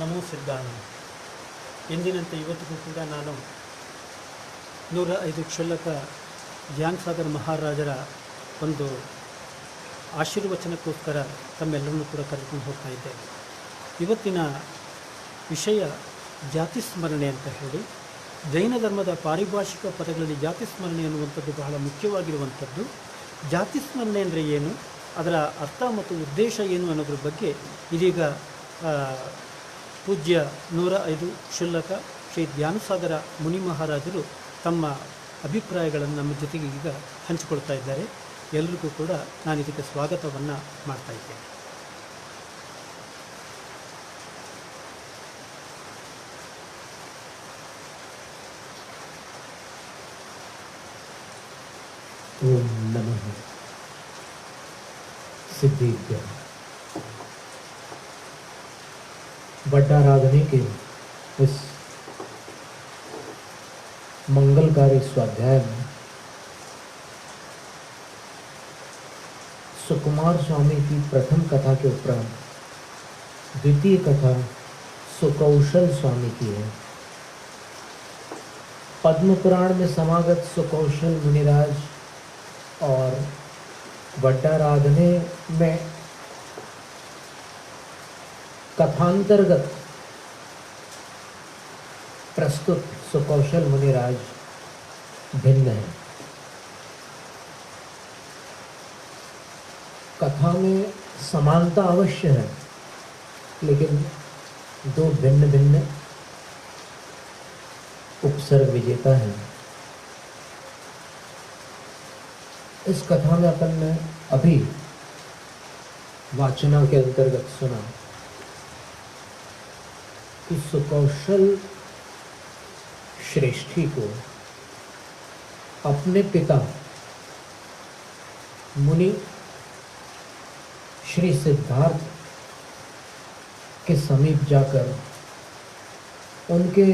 ನಮೋ ಸಿದ್ಧಾನ. ಎಂದಿನಂತೆ ಇವತ್ತಿಗೂ ಕೂಡ ನಾನು 105 ಕ್ಷುಲ್ಲಕ ಜ್ಞಾನಸಾಗರ್ ಮಹಾರಾಜರ ಒಂದು ಆಶೀರ್ವಚನಕ್ಕೋಸ್ಕರ ತಮ್ಮೆಲ್ಲರನ್ನೂ ಕೂಡ ಕರೆದುಕೊಂಡು ಹೋಗ್ತಾ ಇದ್ದೇನೆ. ಇವತ್ತಿನ ವಿಷಯ ಜಾತಿ ಸ್ಮರಣೆ ಅಂತ ಹೇಳಿ. ಜೈನ ಧರ್ಮದ ಪಾರಿಭಾಷಿಕ ಪದಗಳಲ್ಲಿ ಜಾತಿ ಸ್ಮರಣೆ ಅನ್ನುವಂಥದ್ದು ಬಹಳ ಮುಖ್ಯವಾಗಿರುವಂಥದ್ದು. ಜಾತಿ ಸ್ಮರಣೆ ಅಂದರೆ ಏನು, ಅದರ ಅರ್ಥ ಮತ್ತು ಉದ್ದೇಶ ಏನು ಅನ್ನೋದ್ರ ಬಗ್ಗೆ ಇದೀಗ ಪೂಜ್ಯ 105 ಕ್ಷುಲ್ಲಕ ಶ್ರೀ ಜ್ಞಾನಸಾಗರ ಮುನಿ ಮಹಾರಾಜರು ತಮ್ಮ ಅಭಿಪ್ರಾಯಗಳನ್ನು ನಮ್ಮ ಜೊತೆಗೆ ಈಗ ಹಂಚಿಕೊಳ್ತಾ ಇದ್ದಾರೆ. ಎಲ್ಲರಿಗೂ ಕೂಡ ನಾನು ಇದಕ್ಕೆ ಸ್ವಾಗತವನ್ನು ಮಾಡ್ತಾ ಇದ್ದೇನೆ. ओम नमः सिद्धेभ्यः। वड्डाराधने के इस मंगलकारी स्वाध्याय में सुकुमार स्वामी की प्रथम कथा के उपरांत द्वितीय कथा सुकौशल स्वामी की है। पद्म पुराण में समागत सुकौशल मुनिराज और वड्डाराधने में कथांतर्गत प्रस्तुत सुकौशल मुनिराज भिन्न है। कथा में समानता अवश्य है, लेकिन दो भिन्न भिन्न उपसर्ग विजेता हैं। इस कथा में अपन ने अभी वाचना के अंतर्गत सुना कि सुकौशल श्रेष्ठी को अपने पिता मुनि श्री सिद्धार्थ के समीप जाकर उनके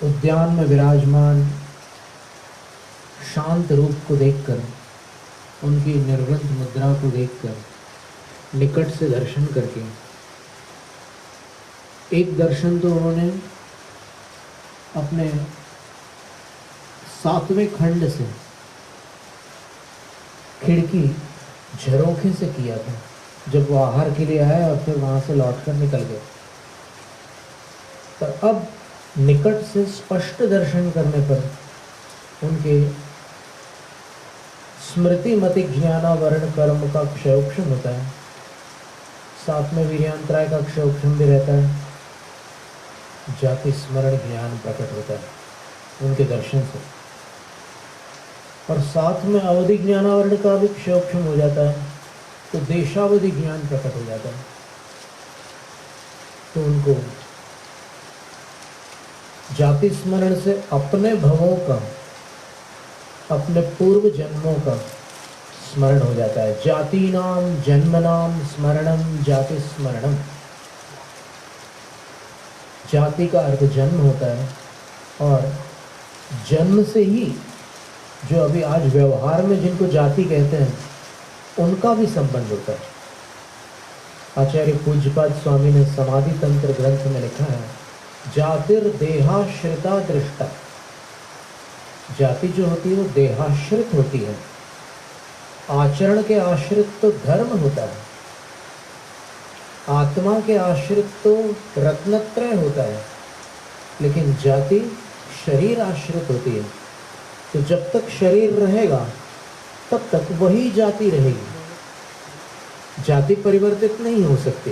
उद्यान में विराजमान शांत रूप को देखकर, उनकी निर्वृत मुद्रा को देखकर, निकट से दर्शन करके, एक दर्शन तो उन्होंने अपने 7वें खंड से खिड़की झरोखे से किया था, जब वो आहार के लिए आए और फिर वहां से लौटकर निकल गए। पर अब निकट से स्पष्ट दर्शन करने पर उनके स्मृति मति ज्ञानावरण कर्म का क्षयोक्षम होता है, साथ में वीर्यांतराय का क्षयोक्षम भी रहता है, जाति स्मरण ज्ञान प्रकट होता है उनके दर्शन से, और साथ में अवधि ज्ञानावरण का भी क्षयोक्षम हो जाता है, तो देशावधि ज्ञान प्रकट हो जाता है। तो उनको जाति स्मरण से अपने भवों का, अपने पूर्व जन्मों का स्मरण हो जाता है। जाति नाम जन्म नाम स्मरणम जाति स्मरणम। जाति का अर्थ जन्म होता है, और जन्म से ही जो अभी आज व्यवहार में जिनको जाति कहते हैं उनका भी संबंध होता है। आचार्य पूज्यपाद स्वामी ने समाधि तंत्र ग्रंथ में लिखा है, जातिर्देहाश्रिता दृष्टा। जाति जो होती है वो देहाश्रित होती है। आचरण के आश्रित तो धर्म होता है, आत्मा के आश्रित तो रत्नत्रय होता है, लेकिन जाति शरीर आश्रित होती है। तो जब तक शरीर रहेगा तब तक वही जाति रहेगी, जाति परिवर्तित नहीं हो सकती।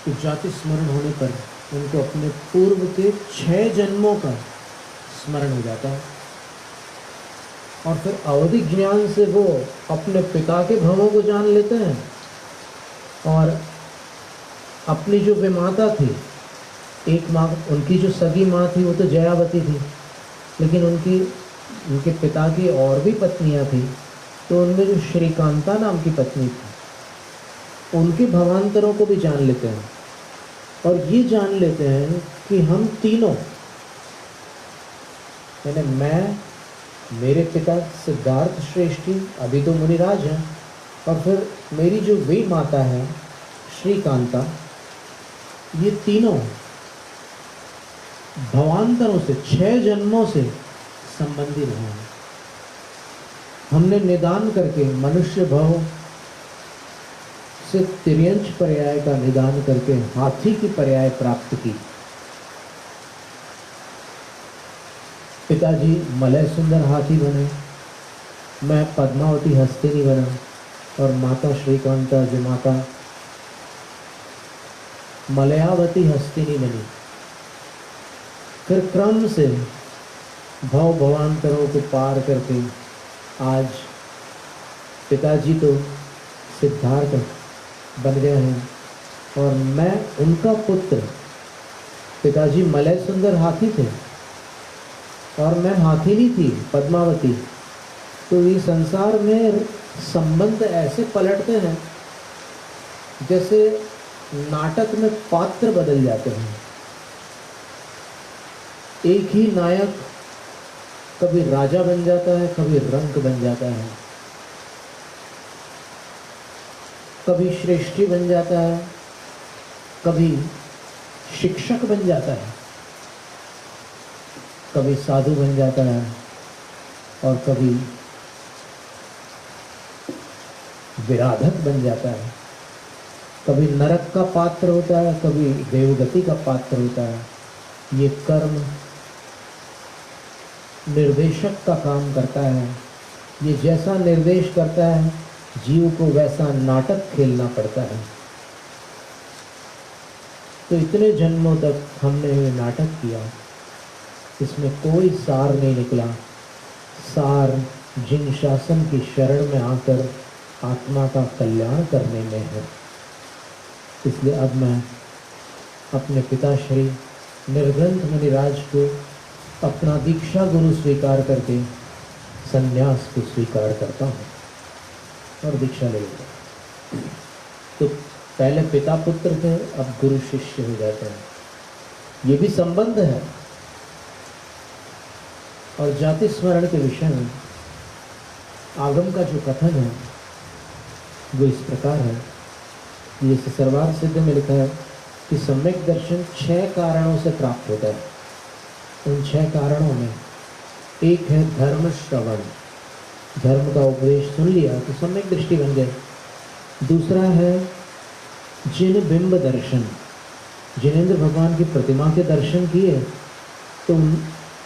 तो जाति स्मरण होने पर उनको अपने पूर्व के 6 जन्मों का स्मरण हो जाता है, और फिर अवधि ज्ञान से वो अपने पिता के भवों को जान लेते हैं। और अपनी जो वे माता थी, एक माँ, उनकी जो सगी माँ थी वो तो जयावती थी, लेकिन उनके पिता की और भी पत्नियां थी। तो उनमें जो श्रीकांता नाम की पत्नी थी, उनके भवांतरों को भी जान लेते हैं, और ये जान लेते हैं कि हम तीनों, यानी मैं, मेरे पिता सिद्धार्थ श्रेष्ठी अभी तो मुनिराज हैं, और फिर मेरी जो वे माता है श्रीकांता, ये तीनों भवांतरों से 6 जन्मों से संबंधी रहे हैं। हमने निदान करके मनुष्य भव से तिर्यंच पर्याय का निदान करके हाथी की पर्याय प्राप्त की। पिताजी मलय सुंदर हाथी बने, मैं पद्मावती हस्तिनी बना, और माता श्रीकांता जो माता मलयावती हस्तिनी बनी। फिर क्रम से भव भवांतरों को पार करके आज पिताजी तो सिद्धार्थ बन गए हैं, और मैं उनका पुत्र। पिताजी मलय सुंदर हाथी थे और मैं हाथिनी थी पद्मावती। तो ये संसार में संबंध ऐसे पलटते हैं जैसे नाटक में पात्र बदल जाते हैं। एक ही नायक कभी राजा बन जाता है, कभी रंक बन जाता है, कभी श्रेष्ठी बन जाता है, कभी शिक्षक बन जाता है, कभी साधु बन जाता है, और कभी विराधक बन जाता है। कभी नरक का पात्र होता है, कभी देवगति का पात्र होता है। ये कर्म निर्देशक का काम करता है। ये जैसा निर्देश करता है, जीव को वैसा नाटक खेलना पड़ता है। तो इतने जन्मों तक हमने ये नाटक किया, इसमें कोई सार नहीं निकला। सार जिन शासन की शरण में आकर आत्मा का कल्याण करने में है। इसलिए अब मैं अपने पिताश्री निर्ग्रंथ मुनिराज को अपना दीक्षा गुरु स्वीकार करके संन्यास को स्वीकार करता हूँ और दीक्षा ले लेता। तो पहले पिता पुत्र थे, अब गुरु शिष्य हो जाते हैं। ये भी संबंध है। और जाति स्मरण के विषय में आगम का जो कथन है वो इस प्रकार है। जैसे सर्वार्थ सिद्ध में लिखा है कि सम्यक दर्शन 6 कारणों से प्राप्त होता है। उन 6 कारणों में एक है धर्म श्रवण, धर्म का उपदेश सुन लिया तो सम्यक दृष्टि बन गई। दूसरा है जिन बिंब दर्शन, जिनेंद्र भगवान की प्रतिमा के दर्शन किए तो उन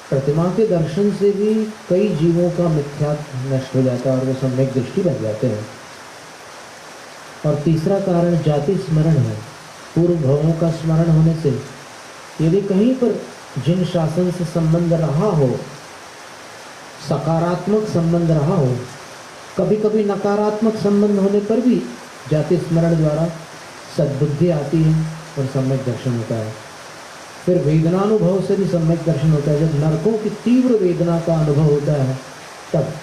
प्रतिमा के दर्शन से भी कई जीवों का मिथ्यात्व नष्ट हो जाता है और वो सम्यक दृष्टि बन जाते हैं। और तीसरा कारण जाति स्मरण है। पूर्व भवों का स्मरण होने से यदि कहीं पर जिन शासन से संबंध रहा हो, सकारात्मक संबंध रहा हो, कभी कभी नकारात्मक संबंध होने पर भी जाति स्मरण द्वारा सद्बुद्धि आती है और सम्यक दर्शन होता है। फिर वेदनानुभव से भी सम्यक दर्शन होता है। जब नरकों की तीव्र वेदना का अनुभव होता है तब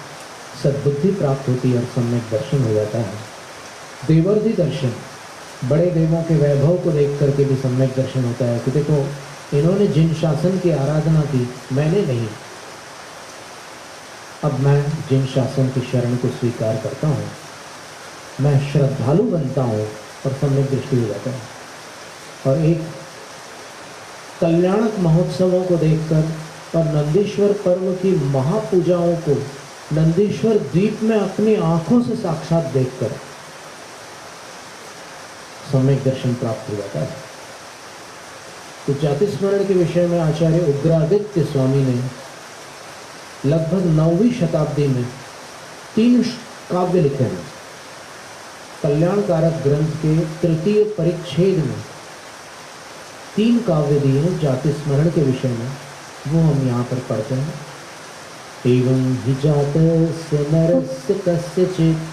सद्बुद्धि प्राप्त होती है और सम्यक दर्शन हो जाता है। देवर्धि दर्शन, बड़े देवों के वैभव को देख करके भी सम्यक दर्शन होता है कि देखो इन्होंने जिन शासन की आराधना की, मैंने नहीं। अब मैं जिन शासन की शरण को स्वीकार करता हूँ, मैं श्रद्धालु बनता हूँ और सम्यक दृष्टि हो जाता है। और एक कल्याणक महोत्सवों को देखकर और नंदीश्वर पर्व की महापूजाओं को नंदीश्वर द्वीप में अपनी आंखों से साक्षात देखकर सम्यक दर्शन प्राप्त हो जाता है। तो जाति स्मरण के विषय में आचार्य उग्रादित्य स्वामी ने लगभग 9वीं शताब्दी में 3 काव्य लिखे हैं। कल्याणकारक ग्रंथ के 3य परिच्छेद में 3 काव्य दिए हैं जाति स्मरण के विषय में, वो हम यहाँ पर पढ़ते हैं। एवं हि जातस्य नरस्य कस्यचित्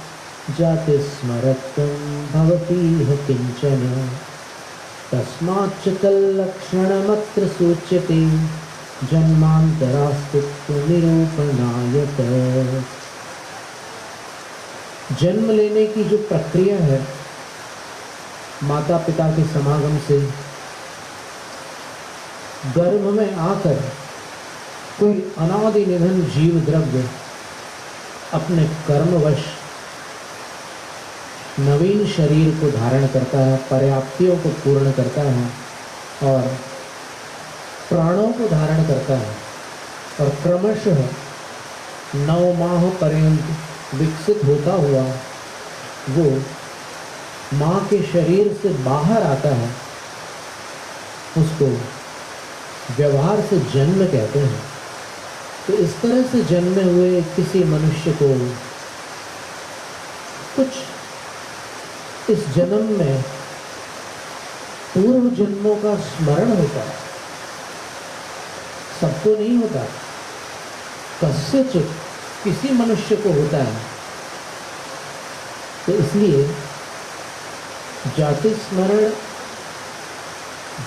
जाति स्मरत्वं भवतीह किंचन तस्माच्च तल्लक्षणमत्र सूच्यते जन्मांतरास्तित्व निरूपणायत। जन्म लेने की जो प्रक्रिया है, माता पिता के समागम से गर्भ में आकर कोई अनादि निधन जीव द्रव्य अपने कर्मवश नवीन शरीर को धारण करता है, पर्याप्तियों को पूर्ण करता है और प्राणों को धारण करता है और क्रमशः 9 माह पर्यंत विकसित होता हुआ वो माँ के शरीर से बाहर आता है, उसको व्यवहार से जन्म कहते हैं। तो इस तरह से जन्मे हुए किसी मनुष्य को कुछ इस जन्म में पूर्व जन्मों का स्मरण होता है। सबको नहीं होता, कस्यचित किसी मनुष्य को होता है। तो इसलिए जाति स्मरण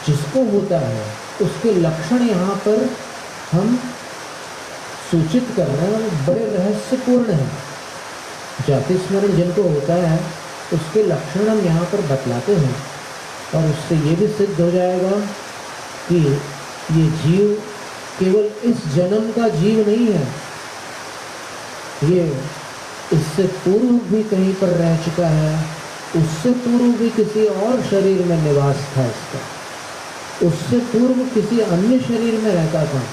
जिसको होता है उसके लक्षण यहाँ पर हम सूचित कर रहे हैं, बड़े रहस्यपूर्ण हैं। जाति स्मरण जिनको होता है उसके लक्षण हम यहाँ पर बतलाते हैं और उससे ये भी सिद्ध हो जाएगा कि ये जीव केवल इस जन्म का जीव नहीं है, ये इससे पूर्व भी कहीं पर रह चुका है, उससे पूर्व भी किसी और शरीर में निवास था इसका, उससे पूर्व किसी अन्य शरीर में रहता था।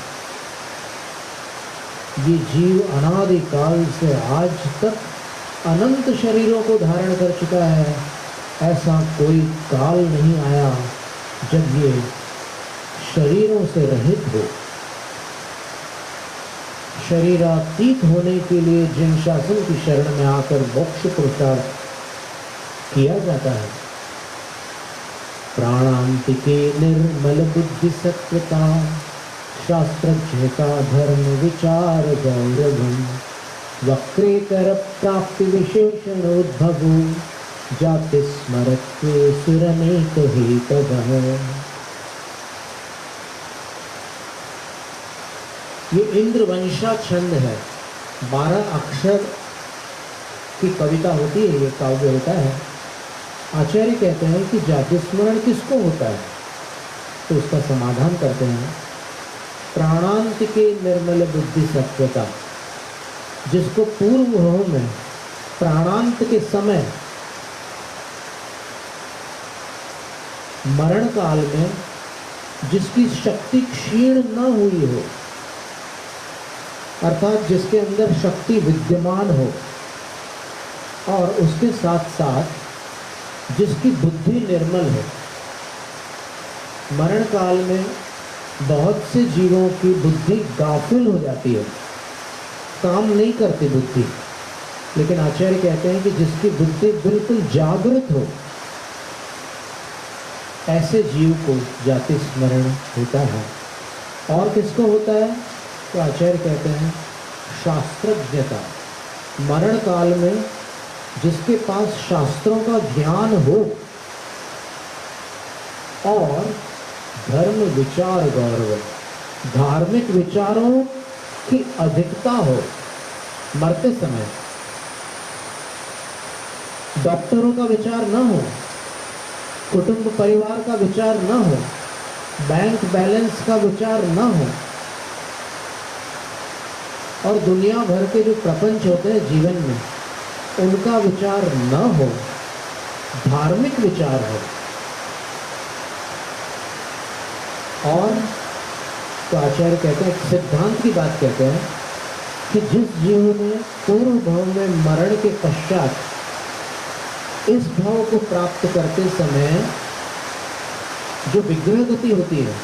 ये जीव अनादि काल से आज तक अनंत शरीरों को धारण कर चुका है। ऐसा कोई काल नहीं आया जब ये शरीरों से रहित हो। शरीरातीत होने के लिए जिन शासन की शरण में आकर मोक्ष पुरुषार्थ किया जाता है, प्राणांतिके निर्मल बुद्धि सत्वता शास्त्रज्ञ का धर्म विचार गौरवम वक्रेतर प्राप्ति विशेषण उद्भवो जाति स्मरत्वे सुरनेक हेतवः। ये इंद्रवंशा छंद है, 12 अक्षर की कविता होती है, ये काव्य होता है। आचार्य कहते हैं कि जाति स्मरण किसको होता है, तो उसका समाधान करते हैं प्राणांत के निर्मल बुद्धि सत्वता, जिसको पूर्व भाव में प्राणांत के समय मरण काल में जिसकी शक्ति क्षीण न हुई हो, अर्थात जिसके अंदर शक्ति विद्यमान हो और उसके साथ साथ जिसकी बुद्धि निर्मल है। मरण काल में बहुत से जीवों की बुद्धि गाफिल हो जाती है, काम नहीं करती बुद्धि, लेकिन आचार्य कहते हैं कि जिसकी बुद्धि बिल्कुल जागृत हो, ऐसे जीव को जाति स्मरण होता है। और किसको होता है, तो आचार्य कहते हैं शास्त्रज्ञता, मरण काल में जिसके पास शास्त्रों का ज्ञान हो और धर्म विचार गौरव, धार्मिक विचारों की अधिकता हो। मरते समय डॉक्टरों का विचार न हो, कुटुंब परिवार का विचार न हो, बैंक बैलेंस का विचार न हो और दुनिया भर के जो प्रपंच होते हैं जीवन में उनका विचार न हो, धार्मिक विचार हो। और तो आचार्य कहते हैं, सिद्धांत की बात कहते हैं कि जिस जीव ने पूर्व भाव में मरण के पश्चात इस भाव को प्राप्त करते समय जो विग्रह गति होती है,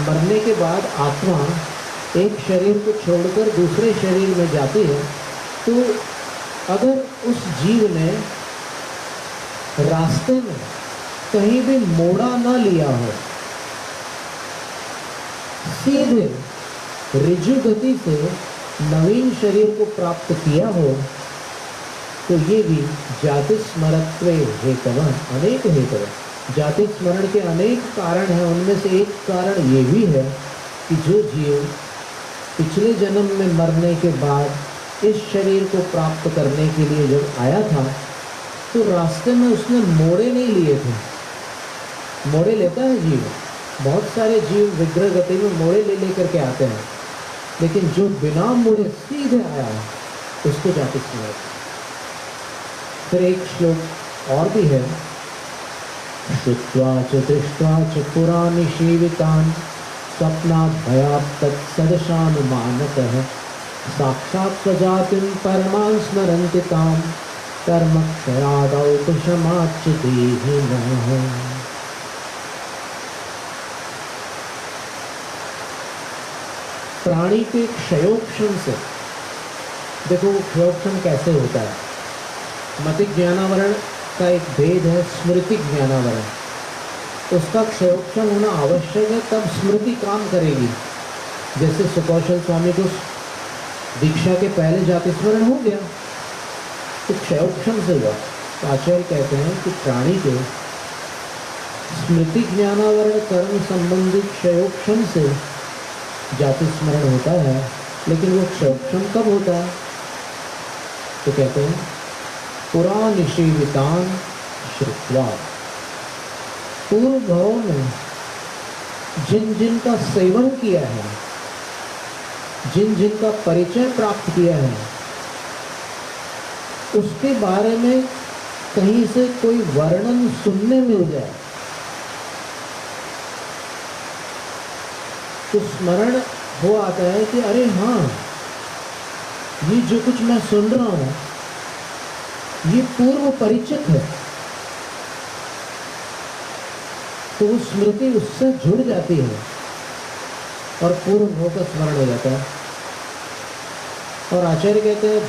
मरने के बाद आत्मा एक शरीर को छोड़कर दूसरे शरीर में जाती है, तो अगर उस जीव ने रास्ते में कहीं भी मोड़ा ना लिया हो, सीधे ऋजु गति से नवीन शरीर को प्राप्त किया हो, तो ये भी जाति स्मरत्वे हेतवः, अनेक हेतव, जाति स्मरण के अनेक कारण हैं। उनमें से एक कारण ये भी है कि जो जीव पिछले जन्म में मरने के बाद इस शरीर को प्राप्त करने के लिए जब आया था, तो रास्ते में उसने मोड़े नहीं लिए थे। मोड़े लेता है जीव, बहुत सारे जीव विग्रह गति में मोड़े ले लेकर के आते हैं, लेकिन जो बिना मुड़े सीधे आया उसको जाति स्मरण। फिर एक श्लोक और भी है, श्रुत्वा च दृष्ट्वा च पुराणि सेवितान् स्वप्नात् भयात् तत्सदशानुमानतः साक्षात् स्वजातिं परमां स्मरन्ति तां कर्मक्षयादौपशमाच्च देहिनः। प्राणी के क्षयोक्षण से, देखो वो क्षयोक्षण कैसे होता है। मतिक ज्ञानावरण का एक भेद है स्मृति ज्ञानावरण, उसका क्षयोक्षण होना आवश्यक है, तब स्मृति काम करेगी। जैसे सुकौशल स्वामी को दीक्षा के पहले जाति स्मरण हो गया तो क्षयोक्षण से हुआ। तो आचार्य कहते हैं कि प्राणी के स्मृति ज्ञानावरण कर्म संबंधी क्षयोक्षण से जाति स्मरण होता है, लेकिन वो क्षयोक्षण कब होता है? तो कहते हैं पुराण सेवितान श्रुत्वा, पूर्व भाव में जिन जिन का सेवन किया है, जिन जिन का परिचय प्राप्त किया है, उसके बारे में कहीं से कोई वर्णन सुनने मिल जाए तो स्मरण हो आता है कि अरे हाँ, ये जो कुछ मैं सुन रहा हूं ये पूर्व परिचित है। तो वो स्मृति उससे जुड़ जाती है और पूर्व भाव का स्मरण हो जाता है। और आचार्य कहते हैं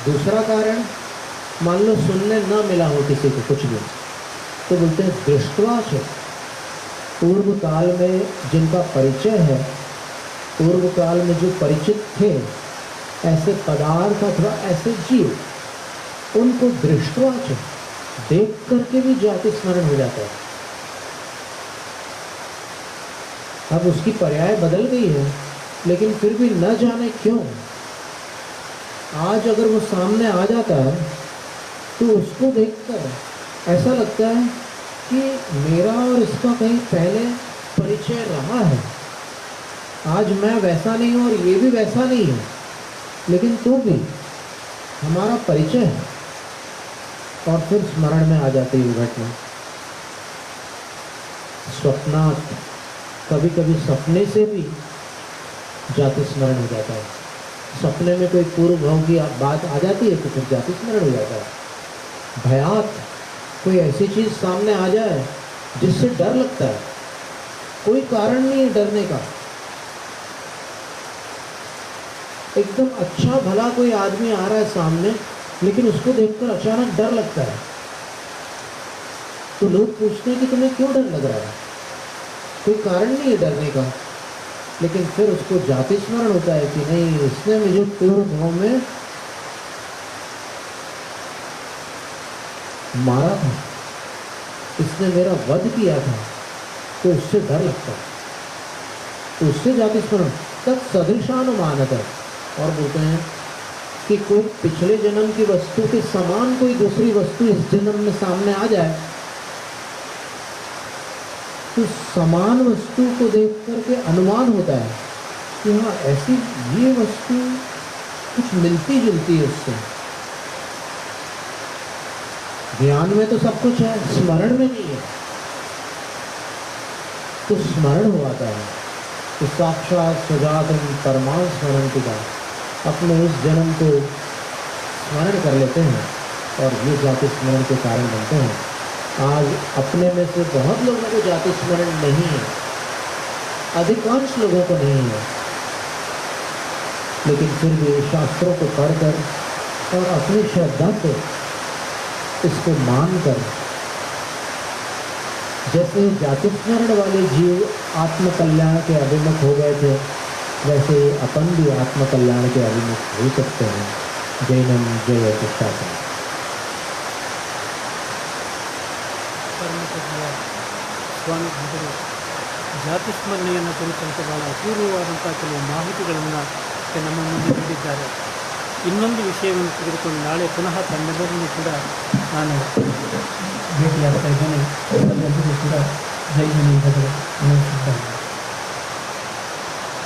दूसरा कारण, मान लो सुनने न मिला हो किसी को कुछ भी, तो बोलते हैं दृष्टवा च, पूर्व काल में जिनका परिचय है, पूर्व काल में जो परिचित थे ऐसे पदार्थ अथवा ऐसे जीव, उनको दृष्टवा च, देख करके भी जाति स्मरण हो जाता है। अब उसकी पर्याय बदल गई है, लेकिन फिर भी न जाने क्यों आज अगर वो सामने आ जाता है तो उसको देखकर ऐसा लगता है कि मेरा और इसका कहीं पहले परिचय रहा है। आज मैं वैसा नहीं हूँ और ये भी वैसा नहीं है, लेकिन तो भी हमारा परिचय है। और फिर स्मरण में आ जाती है घटना। स्वप्नात्, कभी कभी सपने से भी जाति स्मरण हो जाता है। सपने में कोई पूर्व भाव की बात आ जाती है तो फिर जाति स्मरण हो जाता है। भयात, कोई ऐसी चीज सामने आ जाए जिससे डर लगता है, कोई कारण नहीं है डरने का, एकदम अच्छा भला कोई आदमी आ रहा है सामने, लेकिन उसको देखकर अचानक डर लगता है, तो लोग पूछते हैं कि तुम्हें क्यों डर लग रहा है? कोई कारण नहीं है डरने का, लेकिन फिर उसको जाति स्मरण होता है कि नहीं, इसने मुझे पूर्व भाव में मारा था, इसने मेरा वध किया था, तो उससे डर लगता है, तो उससे जाति स्मरण तत्सदृशानुमानत है। और बोलते हैं कि कोई पिछले जन्म की वस्तु के समान कोई दूसरी वस्तु इस जन्म में सामने आ जाए तो समान वस्तु को देख करके अनुमान होता है कि हाँ, ऐसी ये वस्तु कुछ मिलती जुलती है उससे। ज्ञान में तो सब कुछ है, स्मरण में नहीं है, तो स्मरण हो आता है। तो साक्षात स्वजातम परमां स्मरण की बात, अपने उस जन्म को स्मरण कर लेते हैं और ये जाति स्मरण के कारण बनते हैं। आज अपने में से बहुत लोगों को जाति स्मरण नहीं है, अधिकांश लोगों को नहीं है, लेकिन फिर भी शास्त्रों को पढ़कर और अपनी श्रद्धा से इसको मानकर, जैसे जाति स्मरण वाले जीव आत्म कल्याण के अभिमुख हो गए थे, वैसे अपन भी आत्म कल्याण के अभिमुख हो सकते हैं। जैनम जय शासन। ಸ್ವಾಮಿ ಭದರು ಜಾತಿ ಸ್ಮರಣೆಯನ್ನು ಕುರಿತಂತೆ ಬಹಳ ಅಪೂರ್ವವಾದಂಥ ಕೆಲವು ಮಾಹಿತಿಗಳನ್ನು ನಮ್ಮ ಮುಂದೆ ನೀಡಿದ್ದಾರೆ. ಇನ್ನೊಂದು ವಿಷಯವನ್ನು ತೆಗೆದುಕೊಂಡು ನಾಳೆ ಪುನಃ ತಮ್ಮೆಲ್ಲರನ್ನು ಕೂಡ ನಾನು ಭೇಟಿಯಾಗ್ತಾ ಇದ್ದೇನೆ. ಎಲ್ಲರಿಗೂ ಕೂಡ ಜೈ ಜನ ಭದರು ನಮಸ್ಕಾರ.